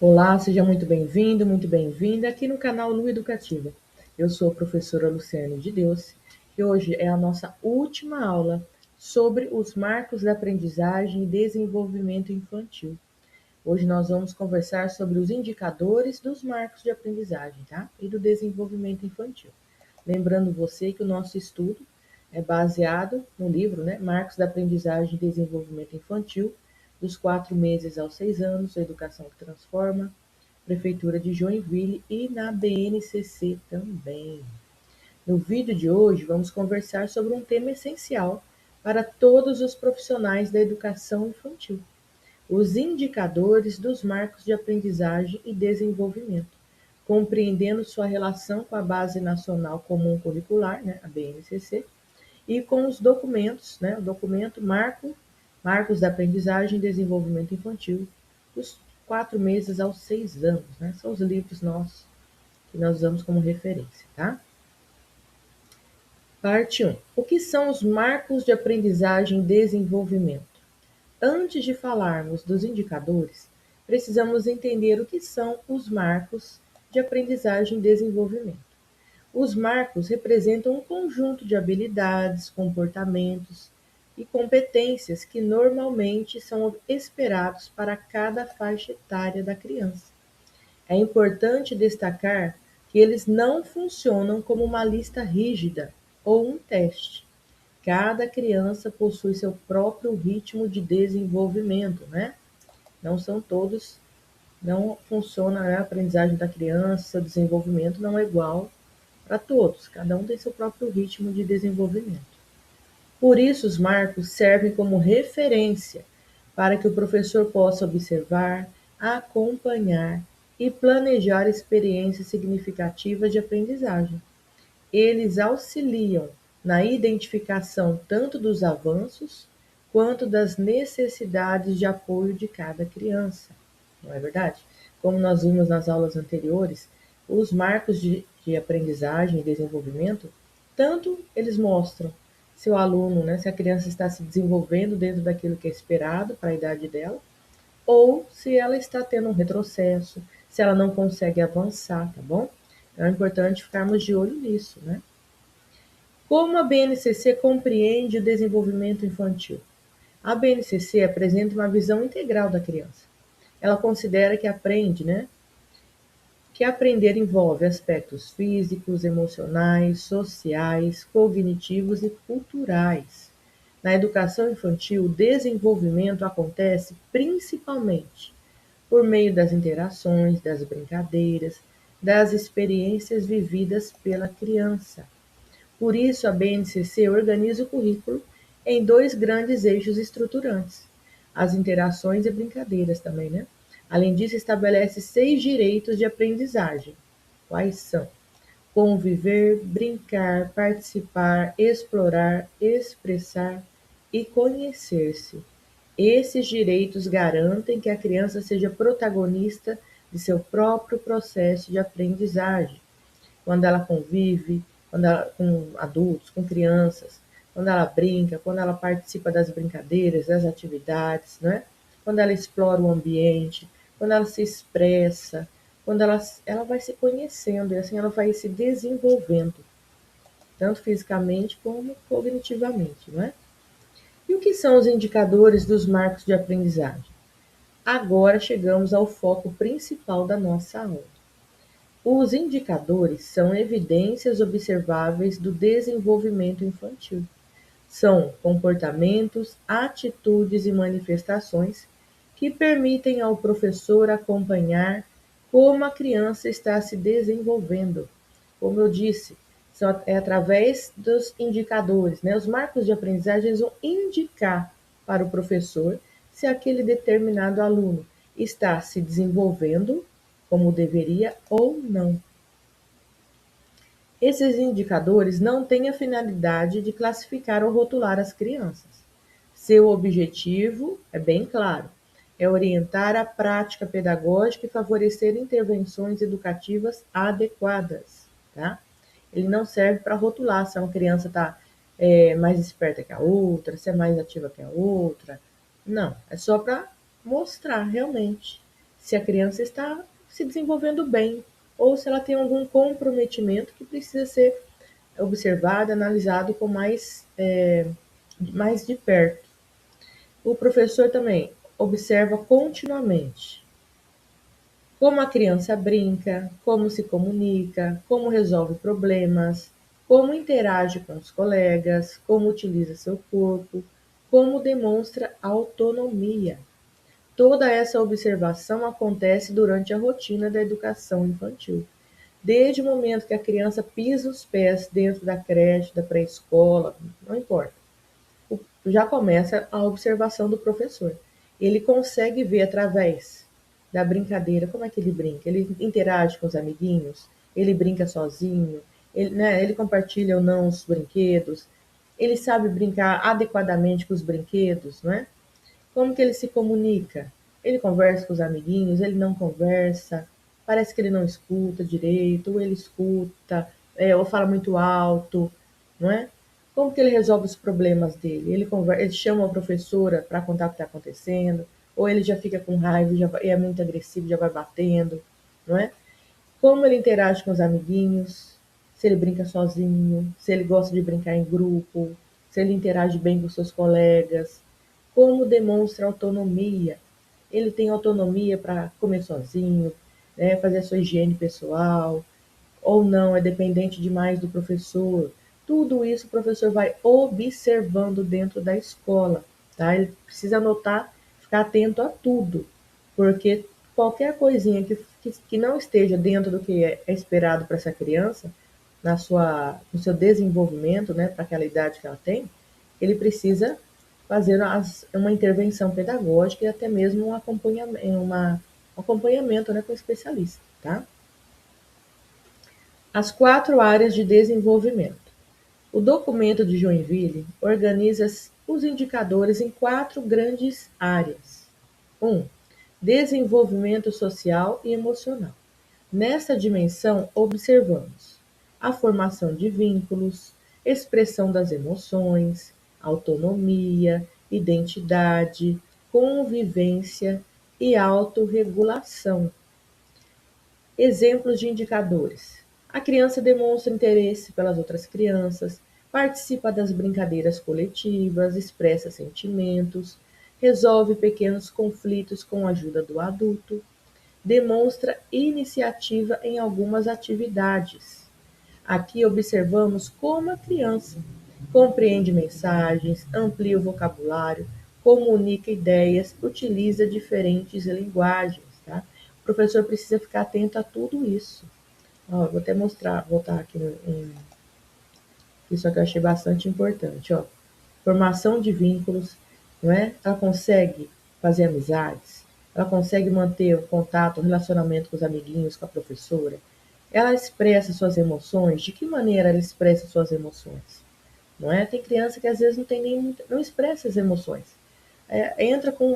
Olá, seja muito bem-vindo, muito bem-vinda aqui no canal Lu Educativa. Eu sou a professora Luciane de Deus e hoje é a nossa última aula sobre os marcos da aprendizagem e desenvolvimento infantil. Hoje nós vamos conversar sobre os indicadores dos marcos de aprendizagem, tá? E do desenvolvimento infantil. Lembrando você que o nosso estudo é baseado no livro, né? Marcos da Aprendizagem e Desenvolvimento Infantil, dos 4 meses aos 6 anos, a Educação que Transforma, Prefeitura de Joinville e na BNCC também. No vídeo de hoje, vamos conversar sobre um tema essencial para todos os profissionais da educação infantil: os indicadores dos marcos de aprendizagem e desenvolvimento, compreendendo sua relação com a Base Nacional Comum Curricular, né, a BNCC, e com os documentos, né, o documento Marcos da Aprendizagem e Desenvolvimento Infantil, dos 4 meses aos 6 anos, né, são os livros nossos que nós usamos como referência, tá? Parte 1. O que são os marcos de aprendizagem e desenvolvimento? Antes de falarmos dos indicadores, precisamos entender o que são os marcos de aprendizagem e desenvolvimento. Os marcos representam um conjunto de habilidades, comportamentos e competências que normalmente são esperados para cada faixa etária da criança. É importante destacar que eles não funcionam como uma lista rígida ou um teste. Cada criança possui seu próprio ritmo de desenvolvimento, né? Não são todos, não funciona, né? A aprendizagem da criança, seu desenvolvimento não é igual para todos, cada um tem seu próprio ritmo de desenvolvimento. Por isso, os marcos servem como referência para que o professor possa observar, acompanhar e planejar experiências significativas de aprendizagem. Eles auxiliam na identificação tanto dos avanços quanto das necessidades de apoio de cada criança. Não é verdade? Como nós vimos nas aulas anteriores, os marcos de aprendizagem e desenvolvimento, tanto eles mostram se o aluno, né, se a criança está se desenvolvendo dentro daquilo que é esperado para a idade dela, ou se ela está tendo um retrocesso, se ela não consegue avançar, tá bom? Então é importante ficarmos de olho nisso, né? Como a BNCC compreende o desenvolvimento infantil? A BNCC apresenta uma visão integral da criança. Ela considera que que aprender envolve aspectos físicos, emocionais, sociais, cognitivos e culturais. Na educação infantil, o desenvolvimento acontece principalmente por meio das interações, das brincadeiras, das experiências vividas pela criança. Por isso, a BNCC organiza o currículo em dois grandes eixos estruturantes: as interações e brincadeiras também, né? Além disso, estabelece 6 direitos de aprendizagem. Quais são? Conviver, brincar, participar, explorar, expressar e conhecer-se. Esses direitos garantem que a criança seja protagonista de seu próprio processo de aprendizagem, quando ela convive, com adultos, com crianças, quando ela brinca, quando ela participa das brincadeiras, das atividades, né? Quando ela explora o ambiente, quando ela se expressa, quando ela vai se conhecendo e assim ela vai se desenvolvendo, tanto fisicamente como cognitivamente, não é? E o que são os indicadores dos marcos de aprendizagem? Agora chegamos ao foco principal da nossa aula. Os indicadores são evidências observáveis do desenvolvimento infantil. São comportamentos, atitudes e manifestações que permitem ao professor acompanhar como a criança está se desenvolvendo. Como eu disse, é através dos indicadores, né? Os marcos de aprendizagem vão indicar para o professor se aquele determinado aluno está se desenvolvendo como deveria ou não. Esses indicadores não têm a finalidade de classificar ou rotular as crianças. Seu objetivo é bem claro: é orientar a prática pedagógica e favorecer intervenções educativas adequadas. Tá? Ele não serve para rotular se uma criança está mais esperta que a outra, se é mais ativa que a outra. Não, é só para mostrar realmente se a criança está se desenvolvendo bem ou se ela tem algum comprometimento que precisa ser observado, analisado com mais de perto. O professor também observa continuamente como a criança brinca, como se comunica, como resolve problemas, como interage com os colegas, como utiliza seu corpo, como demonstra autonomia. Toda essa observação acontece durante a rotina da educação infantil. Desde o momento que a criança pisa os pés dentro da creche, da pré-escola, não importa, já começa a observação do professor. Ele consegue ver através da brincadeira como é que ele brinca. Ele interage com os amiguinhos, ele brinca sozinho, ele compartilha ou não os brinquedos, ele sabe brincar adequadamente com os brinquedos, não é? Como que ele se comunica? Ele conversa com os amiguinhos, ele não conversa, parece que ele não escuta direito, ou ele escuta, ou fala muito alto, não é? Como que ele resolve os problemas dele? Ele chama a professora para contar o que está acontecendo, ou ele já fica com raiva e é muito agressivo, já vai batendo, não é? Como ele interage com os amiguinhos, se ele brinca sozinho, se ele gosta de brincar em grupo, se ele interage bem com seus colegas, como demonstra autonomia. Ele tem autonomia para comer sozinho, né, fazer a sua higiene pessoal, ou não, é dependente demais do professor. Tudo isso o professor vai observando dentro da escola, tá? Ele precisa anotar, ficar atento a tudo, porque qualquer coisinha que não esteja dentro do que é esperado para essa criança, no seu desenvolvimento, né, para aquela idade que ela tem, ele precisa fazer uma intervenção pedagógica e até mesmo um acompanhamento, né, com o especialista, tá? As 4 áreas de desenvolvimento. O documento de Joinville organiza os indicadores em 4 grandes áreas. 1. Desenvolvimento social e emocional. Nessa dimensão, observamos a formação de vínculos, expressão das emoções, autonomia, identidade, convivência e autorregulação. Exemplos de indicadores: a criança demonstra interesse pelas outras crianças, participa das brincadeiras coletivas, expressa sentimentos, resolve pequenos conflitos com a ajuda do adulto, demonstra iniciativa em algumas atividades. Aqui observamos como a criança compreende mensagens, amplia o vocabulário, comunica ideias, utiliza diferentes linguagens. Tá? O professor precisa ficar atento a tudo isso. Ó, vou até voltar aqui isso aqui eu achei bastante importante. Ó. Formação de vínculos, não é? Ela consegue fazer amizades, ela consegue manter o contato, o relacionamento com os amiguinhos, com a professora. Ela expressa suas emoções. De que maneira ela expressa suas emoções? Não é? Tem criança que às vezes não expressa as emoções. Entra com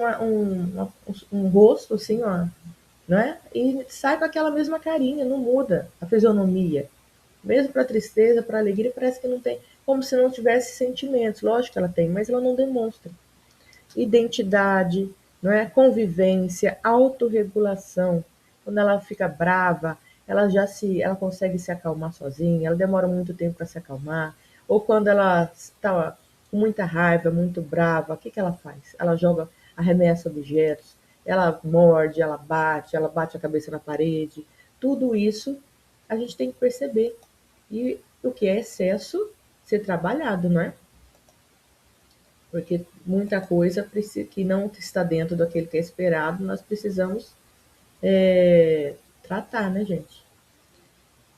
um rosto assim, ó, não é? E sai com aquela mesma carinha, não muda a fisionomia. Mesmo para tristeza, para alegria, parece que não tem, como se não tivesse sentimentos. Lógico que ela tem, mas ela não demonstra. Identidade, não é? Convivência, autorregulação. Quando ela fica brava, ela consegue se acalmar sozinha, ela demora muito tempo para se acalmar. Ou quando ela está com muita raiva, muito brava, o que ela faz? Ela arremessa objetos, ela morde, ela bate a cabeça na parede. Tudo isso a gente tem que perceber. E o que é excesso, ser trabalhado, não é? Porque muita coisa que não está dentro daquele que é esperado, nós precisamos tratar, né, gente?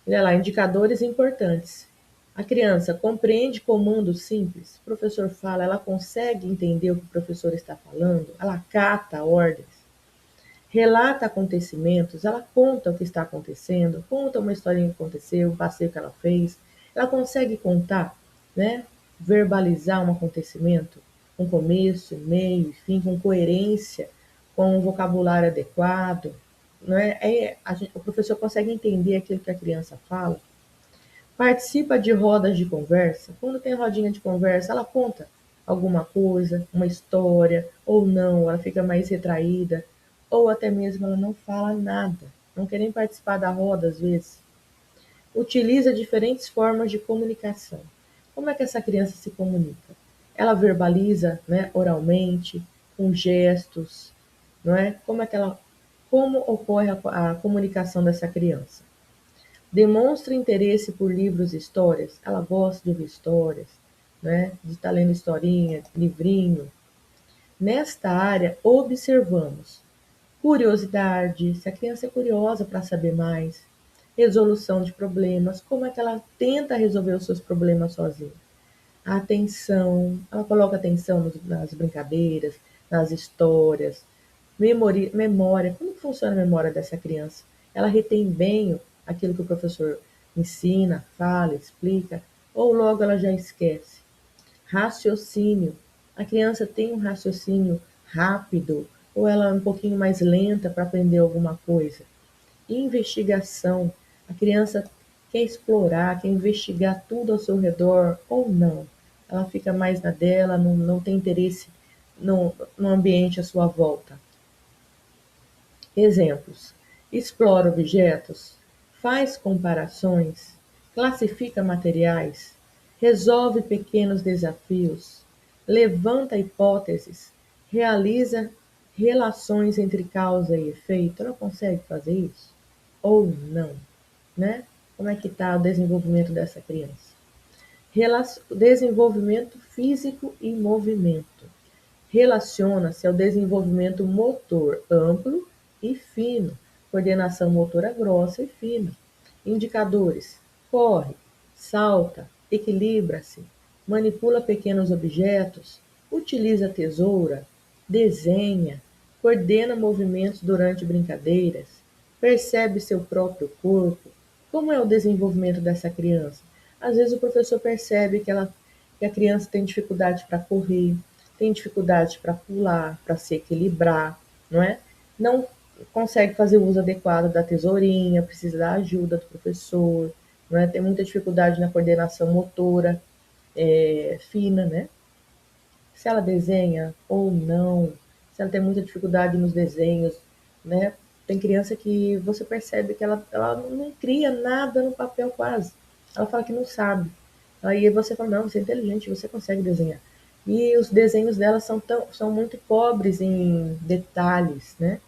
Olha lá, indicadores importantes. A criança compreende comandos simples, o professor fala, ela consegue entender o que o professor está falando, ela acata ordens, relata acontecimentos, ela conta o que está acontecendo, conta uma historinha que aconteceu, um passeio que ela fez, ela consegue contar, né? Verbalizar um acontecimento, com começo, meio e fim, com coerência, com um vocabulário adequado, não é? O professor consegue entender aquilo que a criança fala, participa de rodas de conversa. Quando tem rodinha de conversa, ela conta alguma coisa, uma história, ou não, ela fica mais retraída, ou até mesmo ela não fala nada, não quer nem participar da roda às vezes. Utiliza diferentes formas de comunicação. Como é que essa criança se comunica? Ela verbaliza, né, oralmente, com gestos, não é? Como ocorre a comunicação dessa criança? Demonstra interesse por livros e histórias. Ela gosta de ouvir histórias, né? De estar lendo historinha, livrinho. Nesta área, observamos curiosidade, se a criança é curiosa para saber mais, resolução de problemas, como é que ela tenta resolver os seus problemas sozinha. A atenção, ela coloca atenção nas brincadeiras, nas histórias, memória, como funciona a memória dessa criança? Ela retém bem aquilo que o professor ensina, fala, explica, ou logo ela já esquece? Raciocínio. A criança tem um raciocínio rápido ou ela é um pouquinho mais lenta para aprender alguma coisa? Investigação. A criança quer explorar, quer investigar tudo ao seu redor ou não? Ela fica mais na dela, não tem interesse no ambiente à sua volta. Exemplos: explora objetos, faz comparações, classifica materiais, resolve pequenos desafios, levanta hipóteses, realiza relações entre causa e efeito. Ela consegue fazer isso? Ou não? Né? Como é que está o desenvolvimento dessa criança? Desenvolvimento físico e movimento. Relaciona-se ao desenvolvimento motor amplo e fino, coordenação motora grossa e fina. Indicadores: corre, salta, equilibra-se, manipula pequenos objetos, utiliza tesoura, desenha, coordena movimentos durante brincadeiras, percebe seu próprio corpo. Como é o desenvolvimento dessa criança? Às vezes o professor percebe que a criança tem dificuldade para correr, tem dificuldade para pular, para se equilibrar, não é? Não consegue fazer o uso adequado da tesourinha, precisa da ajuda do professor, não é? Tem muita dificuldade na coordenação motora fina, né? Se ela desenha ou não, se ela tem muita dificuldade nos desenhos, né? Tem criança que você percebe que ela não cria nada no papel quase. Ela fala que não sabe. Aí você fala, não, você é inteligente, você consegue desenhar. E os desenhos dela são muito pobres em detalhes, né?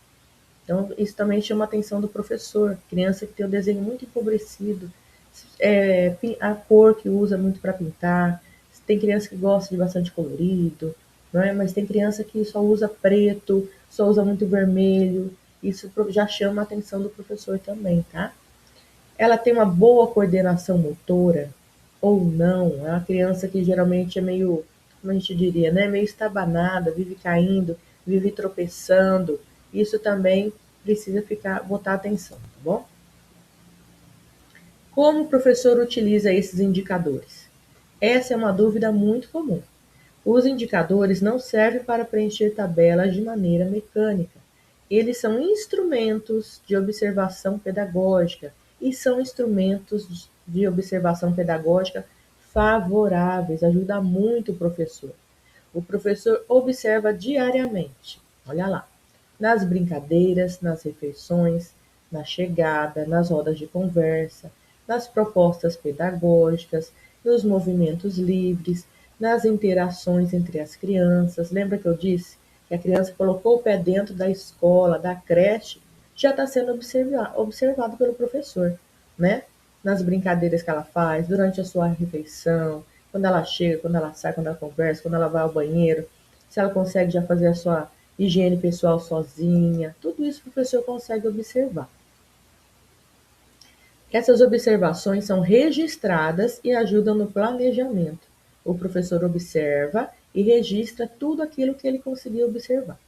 Então, isso também chama a atenção do professor. Criança que tem o desenho muito empobrecido, a cor que usa muito para pintar. Tem criança que gosta de bastante colorido, não é? Mas tem criança que só usa preto, só usa muito vermelho. Isso já chama a atenção do professor também, tá? Ela tem uma boa coordenação motora ou não? É uma criança que geralmente é meio, como a gente diria, né? Meio estabanada, vive caindo, vive tropeçando. Isso também precisa botar atenção, tá bom? Como o professor utiliza esses indicadores? Essa é uma dúvida muito comum. Os indicadores não servem para preencher tabelas de maneira mecânica. Eles são instrumentos de observação pedagógica e são instrumentos de observação pedagógica favoráveis, ajuda muito o professor. O professor observa diariamente, olha lá, nas brincadeiras, nas refeições, na chegada, nas rodas de conversa, nas propostas pedagógicas, nos movimentos livres, nas interações entre as crianças. Lembra que eu disse que a criança colocou o pé dentro da escola, da creche, já está sendo observado pelo professor, né? Nas brincadeiras que ela faz, durante a sua refeição, quando ela chega, quando ela sai, quando ela conversa, quando ela vai ao banheiro, se ela consegue já fazer a sua higiene pessoal sozinha, tudo isso o professor consegue observar. Essas observações são registradas e ajudam no planejamento. O professor observa e registra tudo aquilo que ele conseguiu observar.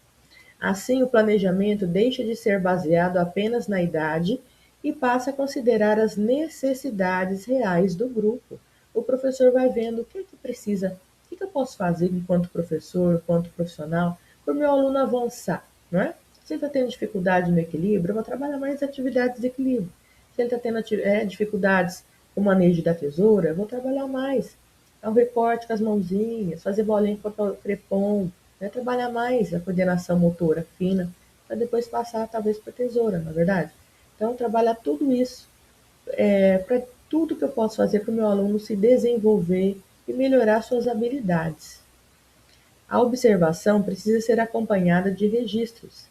Assim, o planejamento deixa de ser baseado apenas na idade e passa a considerar as necessidades reais do grupo. O professor vai vendo o que é que precisa, o que eu posso fazer enquanto professor, enquanto profissional, para o meu aluno avançar, não é? Se ele está tendo dificuldade no equilíbrio, eu vou trabalhar mais atividades de equilíbrio. Se ele está tendo dificuldades com o manejo da tesoura, eu vou trabalhar mais. É o recorte com as mãozinhas, fazer bolinha com o crepom, né? Trabalhar mais a coordenação motora fina, para depois passar talvez para tesoura, não é verdade? Então, trabalhar tudo isso para tudo que eu posso fazer para o meu aluno se desenvolver e melhorar suas habilidades. A observação precisa ser acompanhada de registros.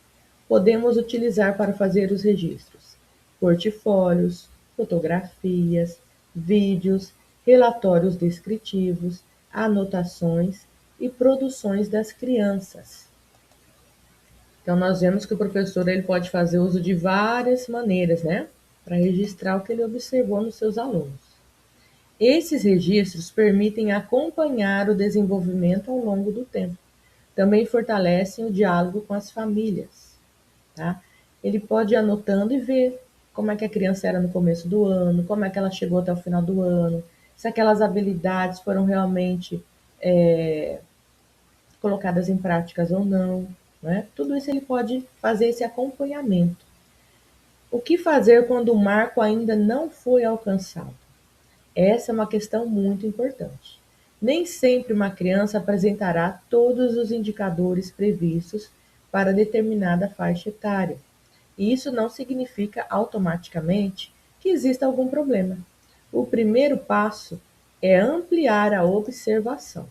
Podemos utilizar para fazer os registros portfólios, fotografias, vídeos, relatórios descritivos, anotações e produções das crianças. Então, nós vemos que o professor ele pode fazer uso de várias maneiras, né, para registrar o que ele observou nos seus alunos. Esses registros permitem acompanhar o desenvolvimento ao longo do tempo. Também fortalecem o diálogo com as famílias, tá? Ele pode ir anotando e ver como é que a criança era no começo do ano, como é que ela chegou até o final do ano, se aquelas habilidades foram realmente colocadas em práticas ou não, né? Tudo isso ele pode fazer esse acompanhamento. O que fazer quando o marco ainda não foi alcançado? Essa é uma questão muito importante. Nem sempre uma criança apresentará todos os indicadores previstos para determinada faixa etária. E isso não significa automaticamente que exista algum problema. O primeiro passo é ampliar a observação,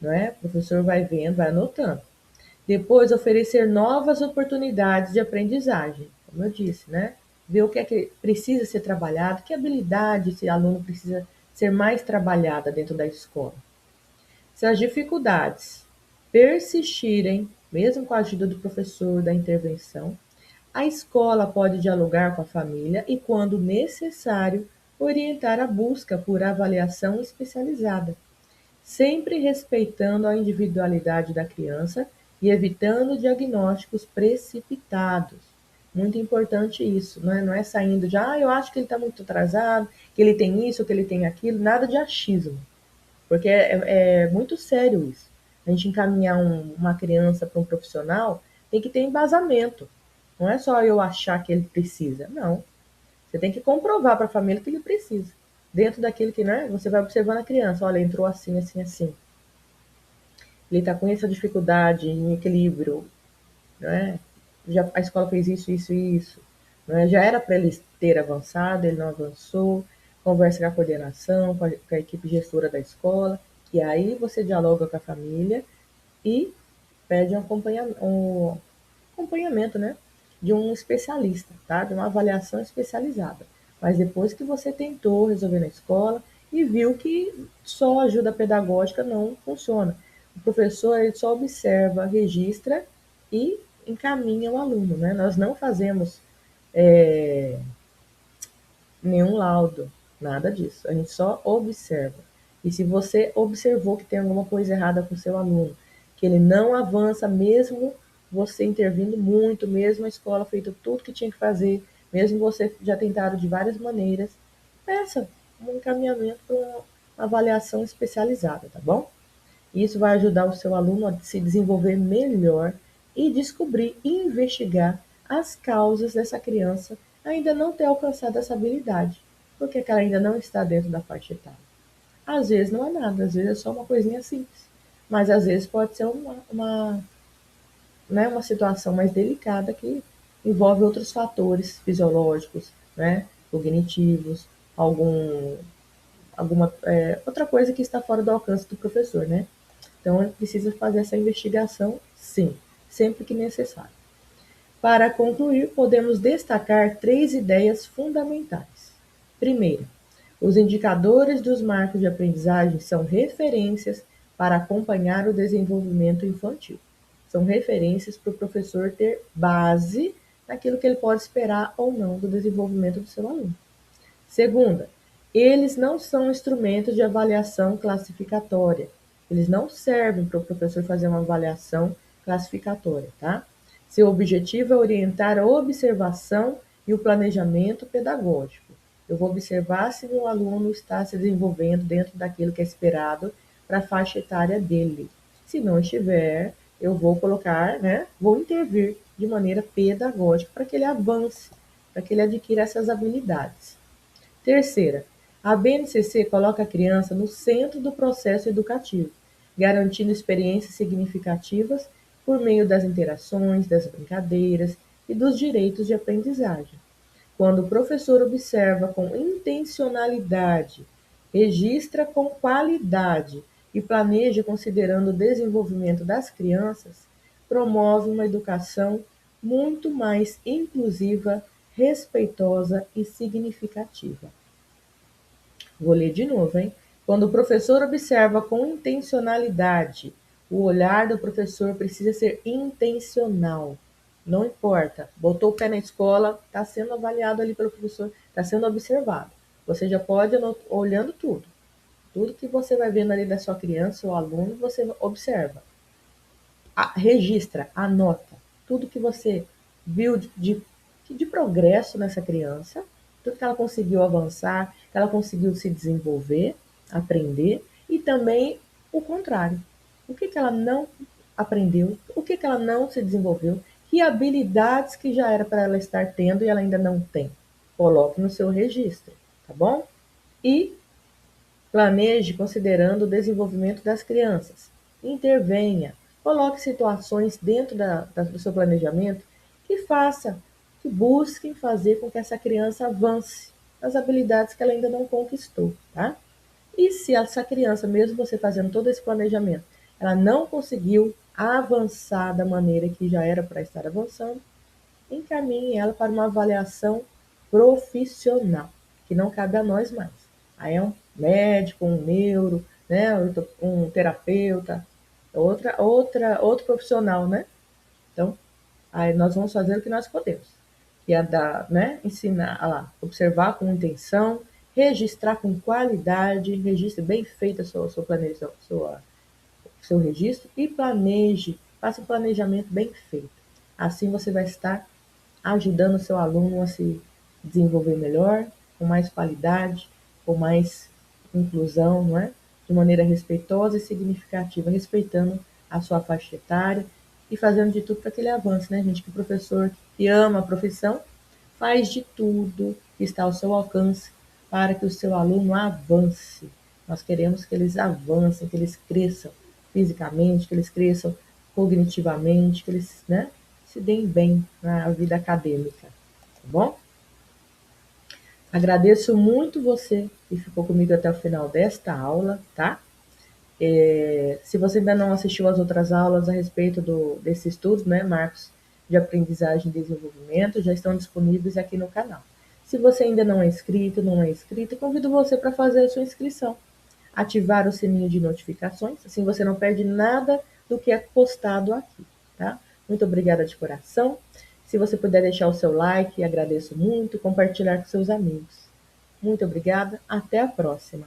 não é? O professor vai vendo, vai anotando. Depois, oferecer novas oportunidades de aprendizagem, como eu disse, né? Ver o que é que precisa ser trabalhado, que habilidade esse aluno precisa ser mais trabalhada dentro da escola. Se as dificuldades persistirem, mesmo com a ajuda do professor, da intervenção, a escola pode dialogar com a família e, quando necessário, orientar a busca por avaliação especializada, sempre respeitando a individualidade da criança e evitando diagnósticos precipitados. Muito importante isso, não é saindo de, eu acho que ele está muito atrasado, que ele tem isso, que ele tem aquilo, nada de achismo, porque é muito sério isso. A gente encaminhar uma criança para um profissional tem que ter embasamento. Não é só eu achar que ele precisa, não. Você tem que comprovar para a família que ele precisa. Dentro daquilo que, né, você vai observando a criança, olha, entrou assim, assim, assim. Ele está com essa dificuldade em equilíbrio, né? Já, a escola fez isso, isso e isso. Né? Já era para ele ter avançado, ele não avançou. Conversa com a coordenação, com a equipe gestora da escola, e aí você dialoga com a família e pede um acompanhamento, né? De um especialista, tá? De uma avaliação especializada. Mas depois que você tentou resolver na escola e viu que só ajuda pedagógica não funciona. O professor ele só observa, registra e encaminha o aluno, né? Nós não fazemos nenhum laudo, nada disso. A gente só observa. E se você observou que tem alguma coisa errada com o seu aluno, que ele não avança mesmo você intervindo muito, mesmo a escola feito tudo que tinha que fazer, mesmo você já tentado de várias maneiras, peça um encaminhamento para uma avaliação especializada, tá bom? Isso vai ajudar o seu aluno a se desenvolver melhor e descobrir e investigar as causas dessa criança ainda não ter alcançado essa habilidade, porque ela ainda não está dentro da faixa etária. Às vezes não é nada, às vezes é só uma coisinha simples, mas às vezes pode ser né, uma situação mais delicada que envolve outros fatores fisiológicos, né, cognitivos, alguma outra coisa que está fora do alcance do professor, né? Então, ele precisa fazer essa investigação, sim, sempre que necessário. Para concluir, podemos destacar 3 ideias fundamentais. Primeiro, os indicadores dos marcos de aprendizagem são referências para acompanhar o desenvolvimento infantil. São referências para o professor ter base naquilo que ele pode esperar ou não do desenvolvimento do seu aluno. Segunda, eles não são instrumentos de avaliação classificatória. Eles não servem para o professor fazer uma avaliação classificatória, tá? Seu objetivo é orientar a observação e o planejamento pedagógico. Eu vou observar se meu aluno está se desenvolvendo dentro daquilo que é esperado para a faixa etária dele. Se não estiver, eu vou colocar, né, vou intervir de maneira pedagógica para que ele avance, para que ele adquira essas habilidades. Terceira, a BNCC coloca a criança no centro do processo educativo, garantindo experiências significativas por meio das interações, das brincadeiras e dos direitos de aprendizagem. Quando o professor observa com intencionalidade, registra com qualidade e planeja considerando o desenvolvimento das crianças, promove uma educação muito mais inclusiva, respeitosa e significativa. Vou ler de novo, hein? Quando o professor observa com intencionalidade, o olhar do professor precisa ser intencional. Não importa, botou o pé na escola, está sendo avaliado ali pelo professor, está sendo observado. Você já pode ir olhando tudo. Tudo que você vai vendo ali da sua criança ou aluno, você observa. Registra, anota tudo que você viu de progresso nessa criança, tudo que ela conseguiu avançar, que ela conseguiu se desenvolver, aprender, e também o contrário. O que ela não aprendeu, o que ela não se desenvolveu, que habilidades que já era para ela estar tendo e ela ainda não tem. Coloque no seu registro, tá bom? E planeje considerando o desenvolvimento das crianças. Intervenha, coloque situações dentro do seu planejamento que faça, que busquem fazer com que essa criança avance as habilidades que ela ainda não conquistou, tá? E se essa criança, mesmo você fazendo todo esse planejamento, ela não conseguiu avançar da maneira que já era para estar avançando, encaminhe ela para uma avaliação profissional, que não cabe a nós mais. Aí é um médico, um neuro, né, um terapeuta, outro profissional, né? Então, aí nós vamos fazer o que nós podemos, que é dar, né, ensinar, lá, observar com intenção, registrar com qualidade, registre bem feito seu planejamento, seu registro e planeje, faça um planejamento bem feito. Assim você vai estar ajudando o seu aluno a se desenvolver melhor, com mais qualidade, com mais inclusão, não é? De maneira respeitosa e significativa, respeitando a sua faixa etária e fazendo de tudo para que ele avance, né, gente? Que o professor que ama a profissão faz de tudo que está ao seu alcance para que o seu aluno avance. Nós queremos que eles avancem, que eles cresçam fisicamente, que eles cresçam cognitivamente, que eles, né, se deem bem na vida acadêmica, tá bom? Agradeço muito você que ficou comigo até o final desta aula, tá? Se você ainda não assistiu às outras aulas a respeito desse estudo, né, Marcos, de aprendizagem e desenvolvimento, já estão disponíveis aqui no canal. Se você ainda não é inscrito, não é inscrita, convido você para fazer a sua inscrição. Ativar o sininho de notificações, assim você não perde nada do que é postado aqui, tá? Muito obrigada de coração. Se você puder deixar o seu like, agradeço muito, compartilhar com seus amigos. Muito obrigada, até a próxima.